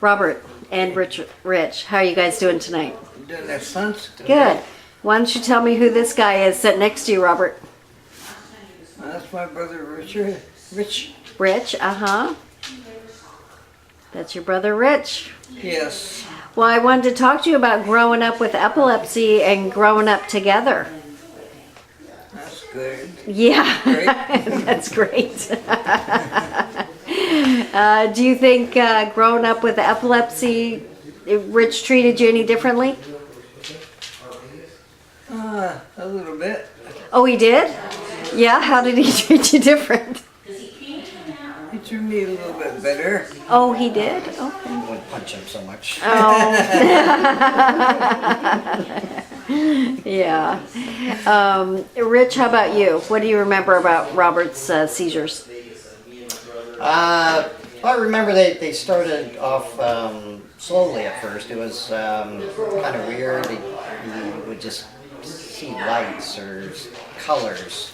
Robert and Rich, how are you guys doing tonight? Doing excellent. Good. Why don't you tell me who this guy is sitting next to you, Robert? That's my brother Richard. Rich. Rich, That's your brother Rich. Yes. Well, I wanted to talk to you about growing up with epilepsy and growing up together. That's good. Yeah, Great. that's great. Do you think growing up with epilepsy, Rich treated you any differently? A little bit. Oh, he did? Yeah, how did he treat you different? He treated me a little bit better. Oh, he did? Okay. I wouldn't punch him so much. Oh. Yeah. Rich, how about you? What do you remember about Robert's seizures? I remember they started off slowly at first. It was kind of weird. He would just see lights or colors.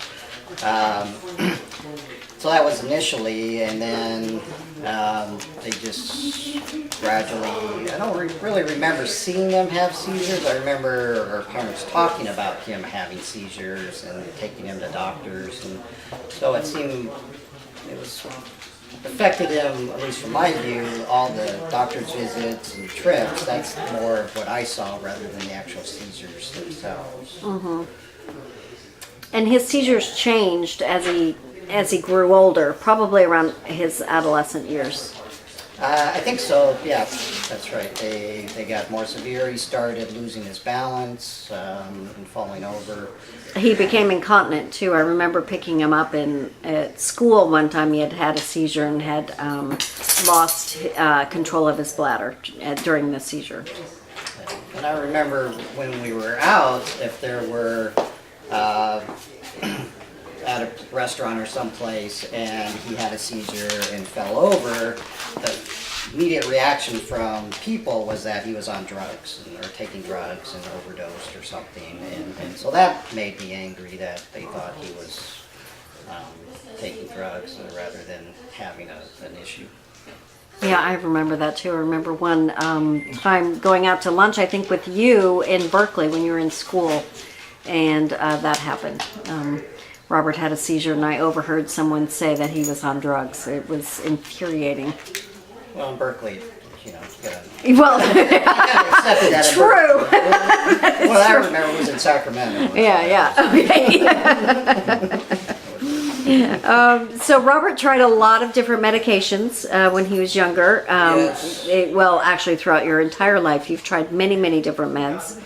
So that was initially, and then they just gradually, I don't really remember seeing them have seizures. I remember our parents talking about him having seizures and taking him to doctors, and so it seemed it was affected him, at least from my view, all the doctor's visits and trips. That's more of what I saw rather than the actual seizures themselves. Mm-hmm. And his seizures changed as he grew older, probably around his adolescent years. I think so, yeah, that's right. They got more severe. He started losing his balance and falling over. He became incontinent too. I remember picking him up at school one time. He had a seizure and had lost control of his bladder during the seizure. And I remember when we were out, if there were at a restaurant or someplace and he had a seizure and fell over, the immediate reaction from people was that he was on drugs or taking drugs and overdosed or something, and so that made me angry that they thought he was taking drugs rather than having an issue. Yeah, I remember that too. I remember one time going out to lunch, I think with you in Berkeley when you were in school, and that happened. Robert had a seizure, and I overheard someone say that he was on drugs. It was infuriating. Well, in Berkeley, you know, Well, true. Well, I remember it was in Sacramento. Yeah. Okay. So Robert tried a lot of different medications when he was younger. Yes. Actually, throughout your entire life, you've tried many, many different meds.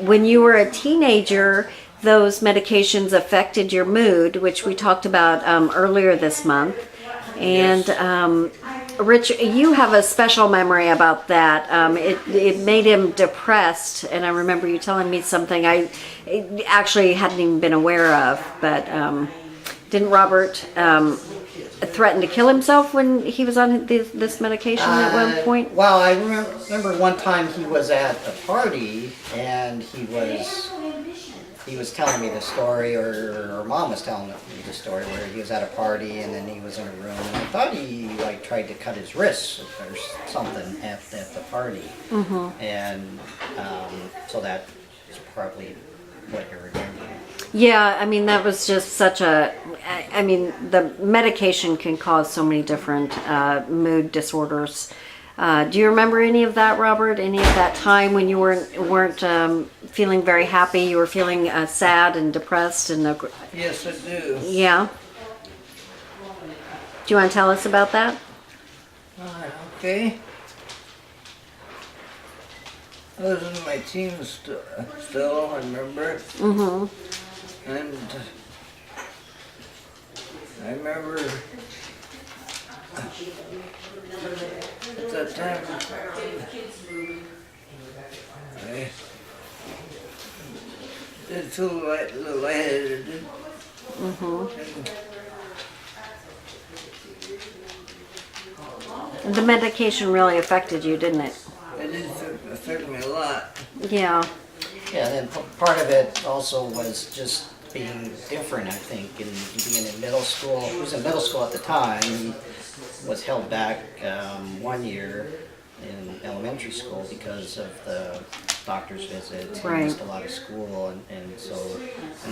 When you were a teenager, those medications affected your mood, which we talked about earlier this month. And Rich, you have a special memory about that. It made him depressed, and I remember you telling me something I actually hadn't even been aware of. But didn't Robert threaten to kill himself when he was on this medication at one point? Well, I remember one time he was at a party and he was telling me the story, or Mom was telling me the story, where he was at a party and then he was in a room, and I thought he tried to cut his wrists or something at the party. Mm-hmm. And so that is probably what you're remembering. Yeah, I mean, that was just such the medication can cause so many different mood disorders. Do you remember any of that, Robert? Any of that time when you weren't feeling very happy? You were feeling sad and depressed and Yes, I do. Yeah. Do you want to tell us about that? Okay. I was in my teens still, I remember. Mm-hmm. And I remember at that time, I did feel a little lightheaded. Mm-hmm. The medication really affected you, didn't it? It did affect me a lot. Yeah. Yeah, and part of it also was just being different, I think, and being in middle school. He was in middle school at the time. He was was held back 1 year in elementary school because of the doctor's visits. He Right. missed a lot of school, and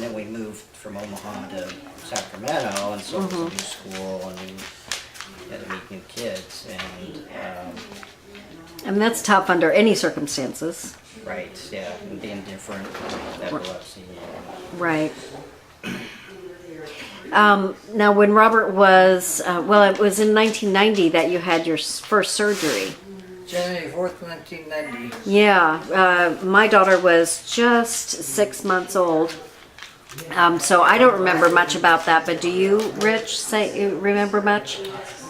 then we moved from Omaha to Sacramento, and so it was a new school, and we had to meet new kids, And that's tough under any circumstances. right, yeah, and being different, epilepsy. Right. Now, when Robert was, well, it was in 1990 that you had your first surgery. January 4th, 1990. Yeah, my daughter was just 6 months old. So I don't remember much about that, but do you, Rich, remember much?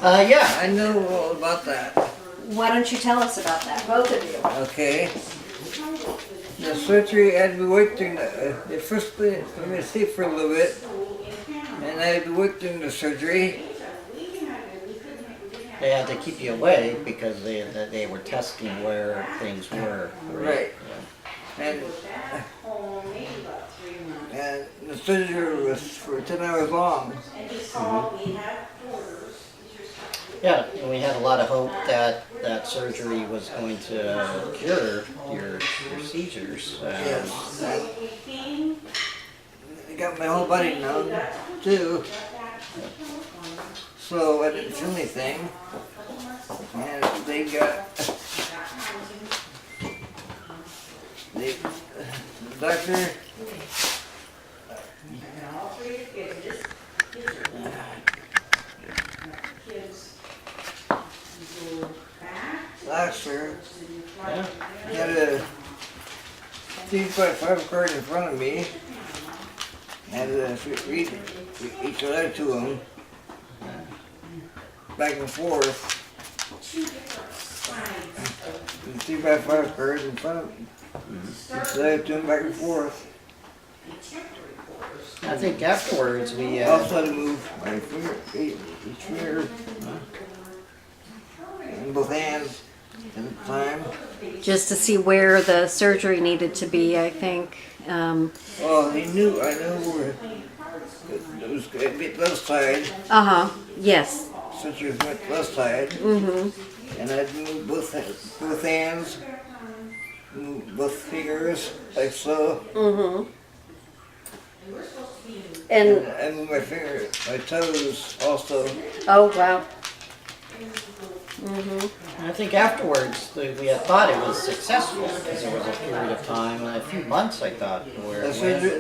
Yeah, I know all about that. Why don't you tell us about that, both of you? Okay. The surgery I had been working, the first thing, let me sleep for a little bit, and I had been working the surgery. they had to keep you awake because they were testing where things were. Right. And the surgery was for 10 hours long. Yeah, and we had a lot of hope that that surgery was going to cure your seizures. Yes. It got my whole body numb too. So I didn't feel anything. And the doctor last year had a 3.5 card in front of me. And read each letter to him, back and forth. The 3x5 card in front of me. Each letter to him, back and forth. I think afterwards we I also had to move my finger, each finger, in both hands at a time. Just to see where the surgery needed to be, I think. Well, I knew where it was going to be left side, Yes. since you went left side. Mm-hmm. And I'd move both hands, move both fingers, like so. Mm-hmm. And, I moved my toes also. oh, wow. I think afterwards we had thought it was successful because there was a period of time, a few months I thought, where The surgery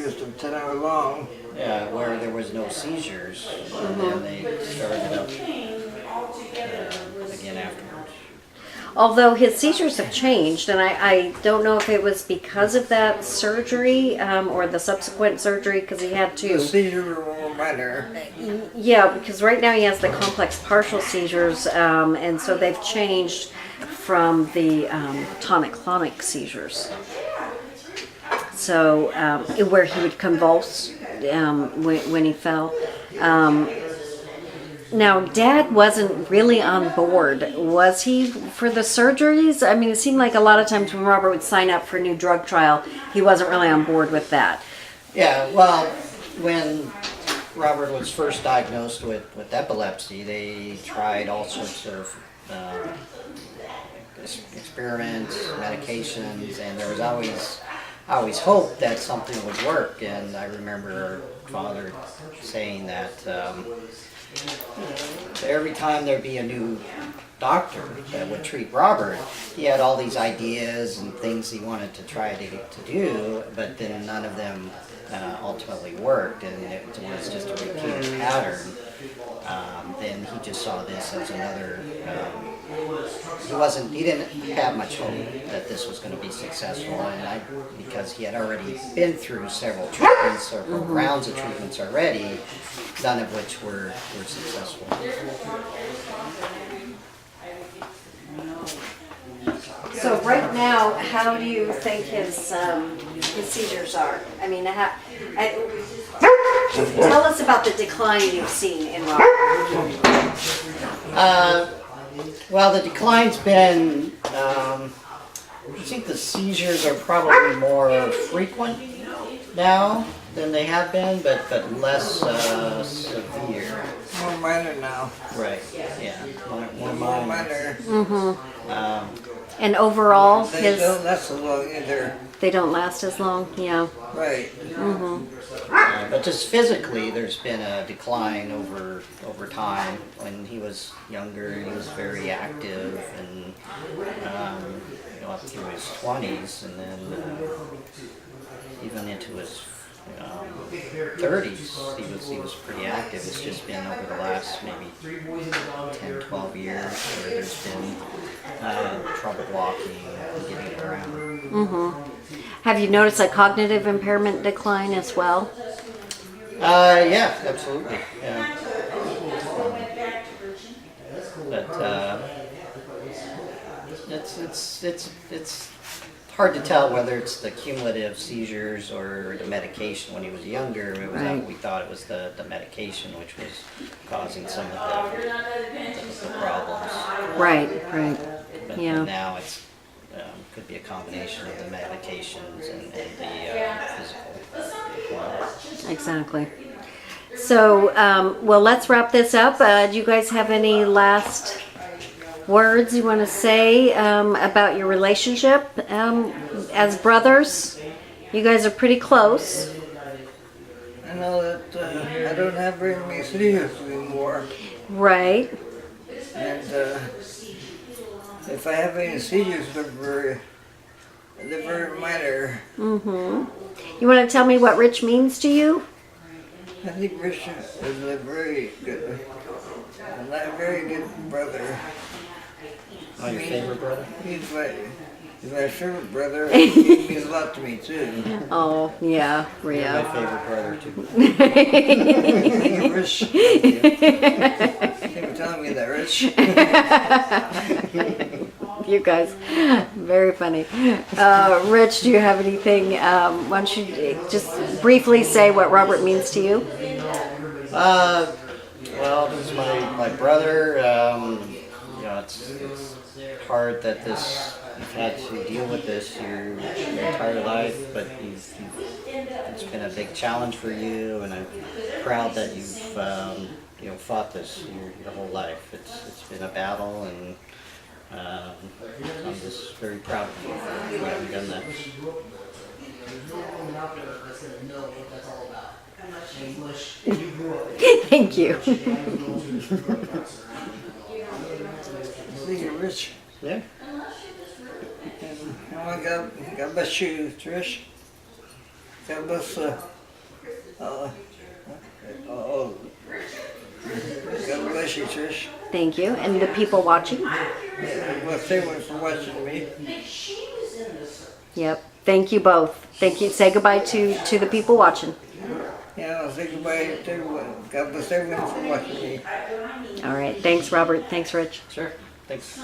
was 10 hours long. where there was no seizures, and then they started up again afterwards. Although his seizures have changed, and I don't know if it was because of that surgery or the subsequent surgery, because he had The two. seizures were more minor. Yeah, because right now he has the complex partial seizures, and so they've changed from the tonic-clonic seizures. So where he would convulse when he fell. Now, Dad wasn't really on board, was he, for the surgeries? I mean, it seemed like a lot of times when Robert would sign up for a new drug trial, he wasn't really on board with that. Yeah, well, when Robert was first diagnosed with epilepsy, they tried all sorts of experiments, medications, and there was always hope that something would work. And I remember Father saying that every time there'd be a new doctor that would treat Robert, he had all these ideas and things he wanted to try to do, but then none of them ultimately worked, and it was just a repeated pattern. Then he just saw this as another. He didn't have much hope that this was going to be successful, and because he had already been through several treatments or rounds of treatments already, none of which were successful. So right now, how do you think his seizures are? I mean, tell us about the decline you've seen in Robert. Well, the decline's been, I think the seizures are probably more frequent now than they have been, but less severe. more minor now. Right. Yeah. More More minor. minor. And overall, They don't last so long either. they don't last as long. Yeah. Right. But just physically, there's been a decline over time. When he was younger, he was very active, and up through his 20s, and then even into his 30s, he was pretty active. It's just been over the last maybe 10, 12 years where there's been trouble walking, getting around. Have you noticed a cognitive impairment decline as well? Yeah, absolutely. Yeah. But it's hard to tell whether it's the cumulative seizures or the medication. When he was younger, it was Right. we thought it was the medication which was causing some of the problems. Right. Right. But Yeah. now it's could be a combination of the medications and the physical. Exactly. So, well, let's wrap this up. Do you guys have any last words you want to say about your relationship as brothers? You guys are pretty close. I know that I don't have very many seizures anymore. Right. And if I have any seizures, they're very minor. You want to tell me what Rich means to you? I think Richard is a very good brother. Oh, your favorite brother? He's my favorite brother. He means a lot to me too. Oh, yeah, My yeah. favorite brother too. Rich. Thank you for telling me that, Rich. You guys, very funny. Rich, do you have anything? Why don't you just briefly say what Robert means to you? Well, this is my brother. It's hard that you've had to deal with this your entire life, but it's been a big challenge for you, and I'm proud that you've fought this your whole life. It's been a battle, and I'm just very proud of you for having done that. Thank you. Thank you, Rich. Yeah. And God bless you, Trish. God bless God bless you, Trish. Thank you. And the people watching? Yeah, God bless everyone for watching me. Yep. Thank you both. Thank you. Say goodbye to the people watching. Yeah, I'll say goodbye to everyone. God bless everyone for watching me. All right. Thanks, Robert. Thanks, Rich. Sure. Thanks.